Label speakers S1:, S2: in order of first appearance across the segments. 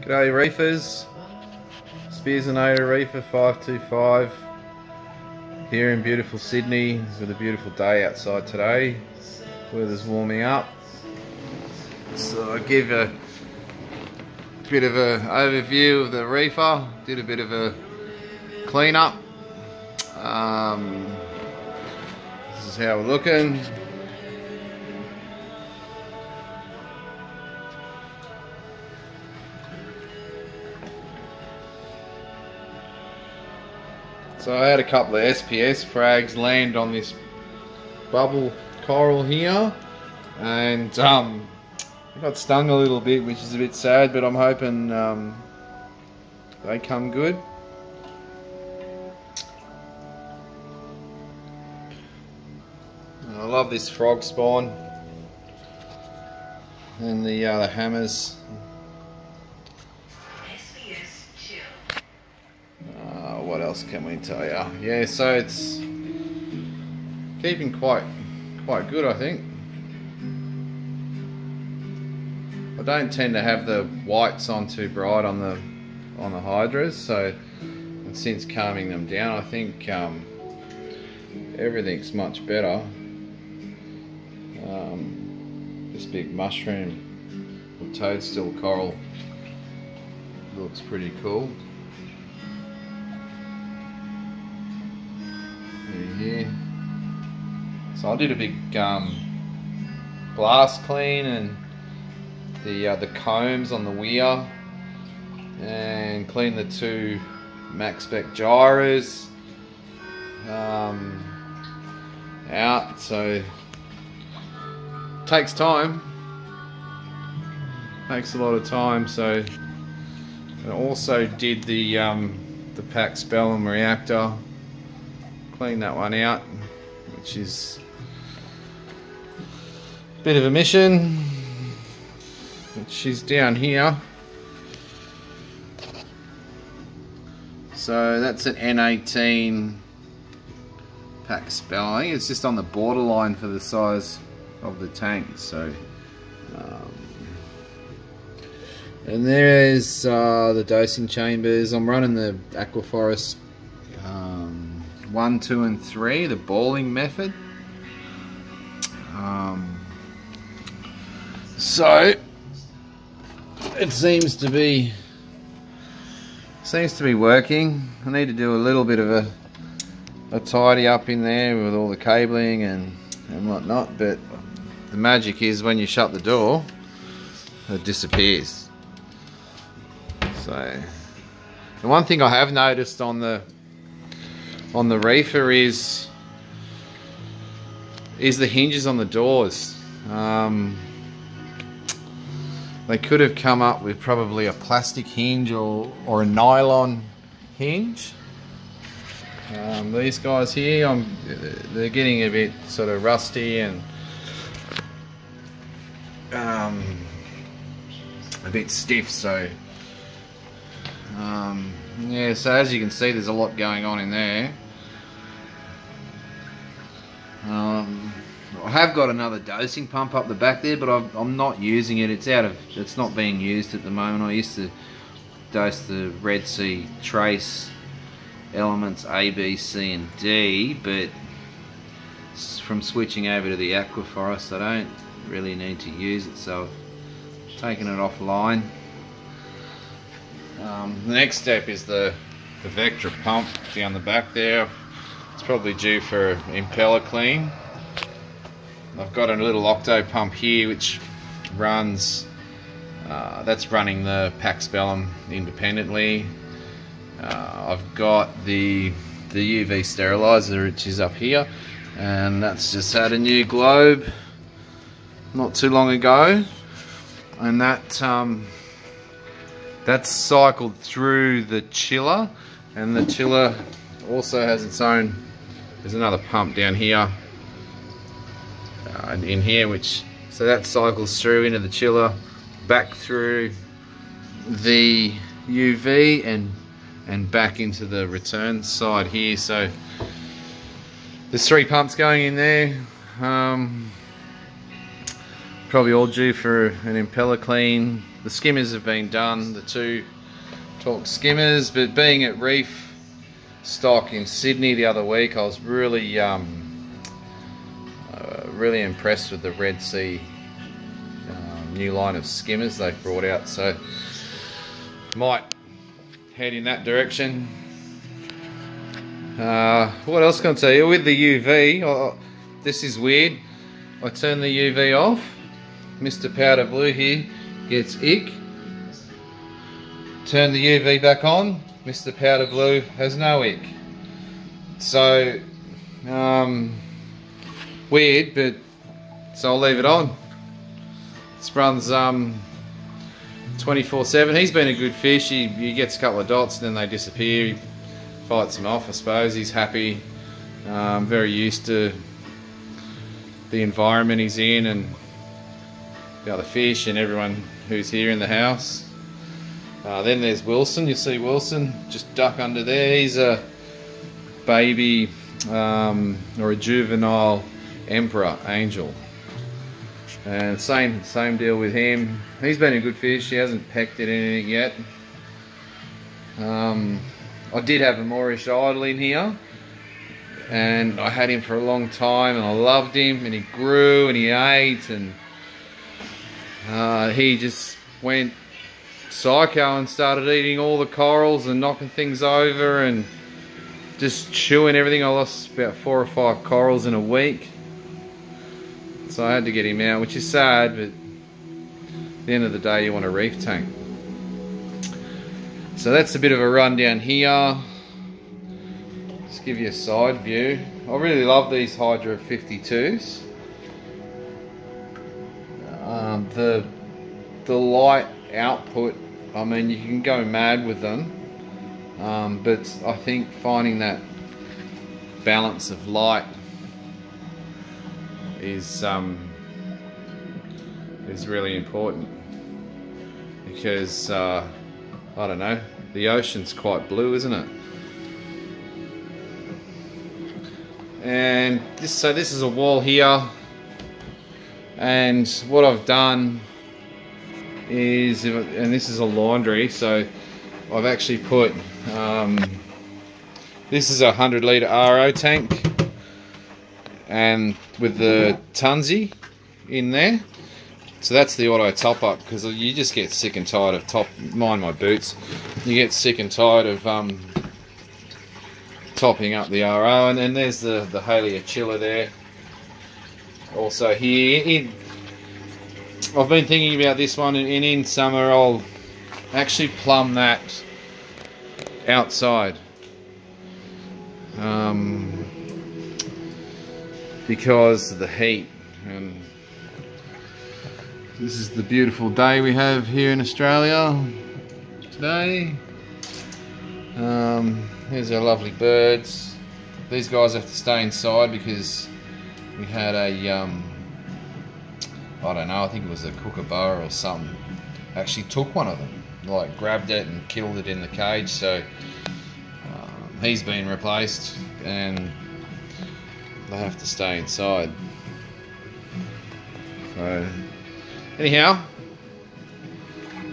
S1: G'day Reefers, Spearsonator Reefer 525 here in beautiful Sydney with a beautiful day outside today. Weather's warming up, so I'll give a bit of an overview of the Reefer. Did a bit of a clean up. This is how we're looking. So I had a couple of SPS frags land on this bubble coral here, and I got stung a little bit, which is a bit sad, but I'm hoping they come good. I love this frog spawn and the hammers. What else can we tell you? Yeah, so it's keeping quite good, I think. I don't tend to have the whites on too bright on the hydras, so and since calming them down, I think everything's much better. This big mushroom or toadstool coral looks pretty cool. Here. So I did a big blast clean and the combs on the weir, and cleaned the two max spec gyros out. So it takes time, takes a lot of time. So I also did the Pax Bellum reactor. Clean that one out, which is a bit of a mission. She's down here. So that's an N18 Pax Bellum. I think it's just on the borderline for the size of the tank. So, and there's the dosing chambers. I'm running the Aquaforest 1, 2 and 3, the balling method. So it seems to be working. I need to do a little bit of a tidy up in there with all the cabling and whatnot, but the magic is when you shut the door, it disappears. So the one thing I have noticed on the Reefer is the hinges on the doors. They could have come up with probably a plastic hinge or a nylon hinge. These guys here, they're getting a bit sort of rusty and a bit stiff. So yeah, so as you can see, there's a lot going on in there. I have got another dosing pump up the back there, but I'm not using it. It's not being used at the moment. I used to dose the Red Sea Trace elements A, B, C and D, but from switching over to the Aquaforest, I don't really need to use it, so I've taken it offline. The next step is the Vectra pump down the back there. It's probably due for impeller clean. I've got a little octo pump here which runs, that's running the Pax Bellum independently. I've got the UV sterilizer, which is up here, and that's just had a new globe not too long ago, and that's cycled through the chiller, and the chiller also has its own. There's another pump down here and in here, so that cycles through into the chiller, back through the UV and back into the return side here. So there's 3 pumps going in there. Probably all due for an impeller clean the skimmers have been done, the 2 torque skimmers, but being at Reef Stock in Sydney the other week, I was really really impressed with the Red Sea new line of skimmers they've brought out, so might head in that direction. What else can I tell you? With the UV, this is weird. I turn the UV off. Mr. Powder Blue here gets ick. Turn the UV back on. Mr. Powder Blue has no ick. So, weird, but so I'll leave it on. This runs 24/7. He's been a good fish. He gets a couple of dots and then they disappear. He fights them off, I suppose. He's happy, very used to the environment he's in and the other fish and everyone who's here in the house. Then there's Wilson. You see Wilson just duck under there. He's a baby or a juvenile emperor angel, and same deal with him. He's been a good fish. He hasn't pecked at anything yet. I did have a Moorish idol in here, and I had him for a long time, and I loved him, and he grew and he ate, and he just went psycho and started eating all the corals and knocking things over and just chewing everything. I lost about 4 or 5 corals in a week, so I had to get him out, which is sad, but at the end of the day you want a reef tank. So that's a bit of a rundown here. Just give you a side view. I really love these Hydra 52s. The light output, I mean, you can go mad with them, but I think finding that balance of light is really important, because I don't know, the ocean's quite blue, isn't it? And this is a wall here, and what I've done is, and this is a laundry, so I've actually put this is a 100 litre RO tank, and with the Tunzi in there. So that's the auto top up, because you just get sick and tired of mind my boots, you get sick and tired of topping up the RO. And then there's the Halia chiller there. Also here, I've been thinking about this one, and in summer I'll actually plumb that outside, because of the heat. And this is the beautiful day we have here in Australia today. Here's our lovely birds. These guys have to stay inside because we had a I don't know, I think it was a kookaburra or something, actually took one of them, like grabbed it and killed it in the cage. So he's been replaced and they have to stay inside. So anyhow,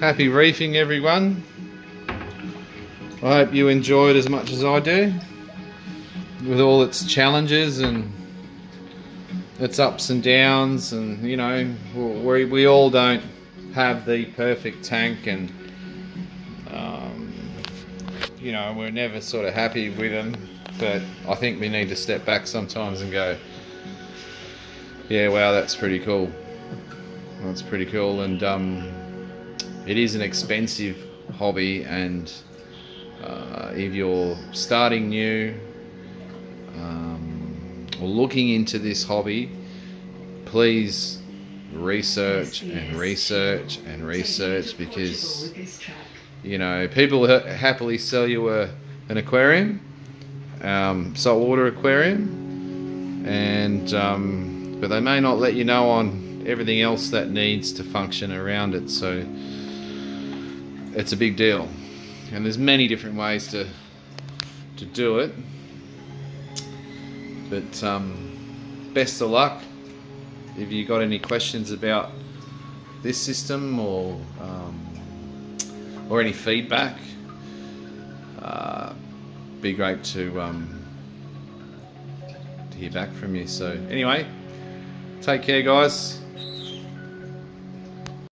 S1: happy reefing everyone. I hope you enjoy it as much as I do, with all its challenges and its ups and downs, and you know, we all don't have the perfect tank, and you know, we're never sort of happy with them, but I think we need to step back sometimes and go, yeah, wow, that's pretty cool. That's pretty cool. And it is an expensive hobby, and if you're starting new or looking into this hobby, please research and research and research, because you know, people happily sell you an aquarium, saltwater aquarium, and but they may not let you know on everything else that needs to function around it. So it's a big deal, and there's many different ways to do it. But best of luck. If you got any questions about this system, or any feedback. Be great to hear back from you. So anyway, take care, guys.